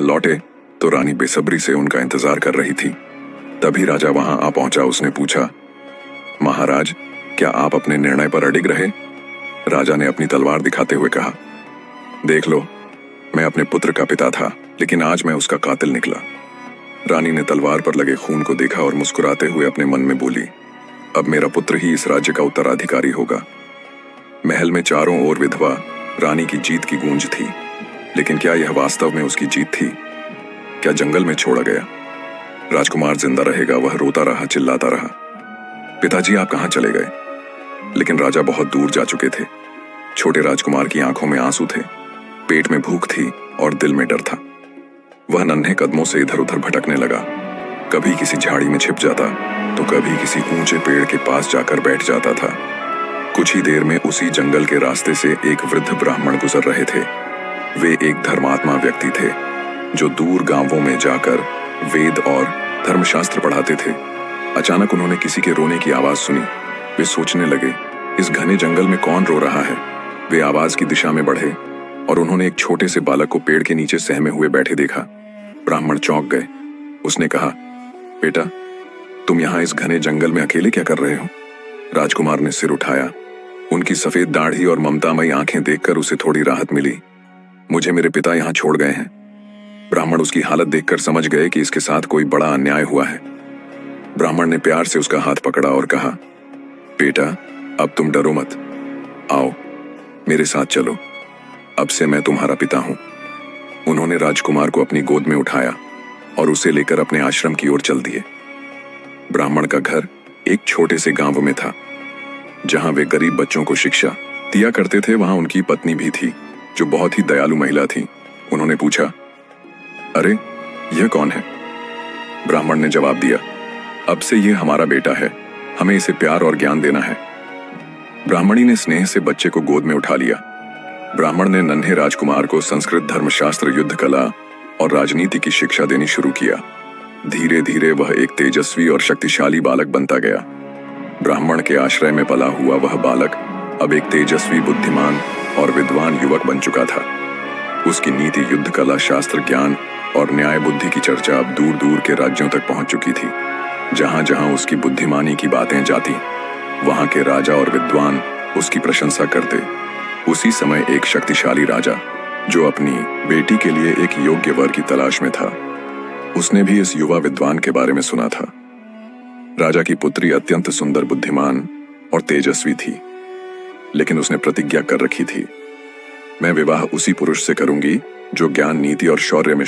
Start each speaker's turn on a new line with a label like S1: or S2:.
S1: लौटे तो रानी बेसब्री से उनका इंतजार कर रही थी। तभी राजा वहां आ पहुंचा। उसने पूछा, महाराज, क्या आप अपने निर्णय पर अडिग रहे? राजा ने अपनी तलवार दिखाते हुए कहा, देख लो, मैं अपने पुत्र का पिता था, लेकिन आज मैं उसका कातिल निकला। रानी ने तलवार पर लगे खून को देखा और मुस्कुराते हुए अपने मन में बोली, अब मेरा पुत्र ही इस राज्य का उत्तराधिकारी होगा। महल में चारों ओर विधवा रानी की जीत की गूंज थी, लेकिन क्या यह वास्तव में उसकी जीत थी? क्या जंगल में छोड़ा गया राजकुमार जिंदा रहेगा? वह रोता रहा, चिल्लाता रहा, पिताजी आप कहां चले गए? लेकिन राजा बहुत दूर जा चुके थे। छोटे राजकुमार की आंखों में आंसू थे, पेट में भूख थी और दिल में डर था। वह नन्हे कदमों से इधर उधर भटकने लगा। कभी किसी झाड़ी में छिप जाता तो कभी किसी ऊंचे पेड़ के पास जाकर बैठ जाता था। कुछ ही देर में उसी जंगल के रास्ते से एक वृद्ध ब्राह्मण गुजर रहे थे। वे एक धर्मात्मा व्यक्ति थे जो दूर गांवों में जाकर वेद और धर्मशास्त्र पढ़ाते थे। अचानक उन्होंने किसी के रोने की आवाज सुनी। वे सोचने लगे, इस घने जंगल में कौन रो रहा है? वे आवाज की दिशा में बढ़े और उन्होंने एक छोटे से बालक को पेड़ के नीचे सहमे हुए बैठे देखा। ब्राह्मण चौंक गए। उसने कहा, बेटा, तुम यहाँ इस घने जंगल में अकेले क्या कर रहे हो? राजकुमार ने सिर उठाया। उनकी सफेद दाढ़ी और ममतामयी आंखें देखकर उसे थोड़ी राहत मिली। मुझे मेरे पिता यहाँ छोड़ गए हैं। ब्राह्मण उसकी हालत देखकर समझ गए कि इसके साथ कोई बड़ा अन्याय हुआ है। ब्राह्मण ने प्यार से उसका हाथ पकड़ा और कहा, बेटा, अब तुम डरो मत। आओ, मेरे साथ चलो। अब से मैं तुम्हारा पिता हूं। उन्होंने राजकुमार को अपनी गोद में उठाया और उसे लेकर अपने आश्रम की ओर चल दिए। ब्राह्मण का घर एक छोटे से गांव में था। जहां वे गरीब बच्चों को शिक्षा दिया करते थे, वहां उनकी पत्नी भी थी, जो बहुत ही दयालु महिला थी। उन्होंने पूछा, अरे, यह कौन है? ब्राह्मण ने जवाब दिया, अब से यह हमारा बेटा है, हमें इसे प्यार और ज्ञान देना है। ब्राह्मणी ने स्नेह से बच्चे को गोद में उठा लिया। ब्राह्मण ने नन्हे राजकुमार को संस्कृत, धर्मशास्त्र, युद्ध कला और राजनीति की शिक्षा देनी शुरू किया। धीरे धीरे वह एक तेजस्वी और शक्तिशाली बालक बनता गया। ब्राह्मण के आश्रय में पला हुआ वह बालक अब एक तेजस्वी, बुद्धिमान और विद्वान युवक बन चुका था। उसकी नीति, युद्ध कला, शास्त्र ज्ञान और न्याय बुद्धि की चर्चा अब दूर दूर के राज्यों तक पहुंच चुकी थी। जहां जहां उसकी बुद्धिमानी की बातें जाती, वहां के राजा और विद्वान उसकी प्रशंसा करते। उसी समय एक शक्तिशाली राजा, जो अपनी बेटी के लिए एक योग्य वर की तलाश में था, उसने भी इस युवा विद्वान के बारे में सुना था। राजा की पुत्री अत्यंत सुंदर, बुद्धिमान और तेजस्वी थी, लेकिन उसने प्रतिज्ञा कर रखी थी, मैं विवाह उसी पुरुष से करूंगी जो ज्ञान, नीति और शौर्य में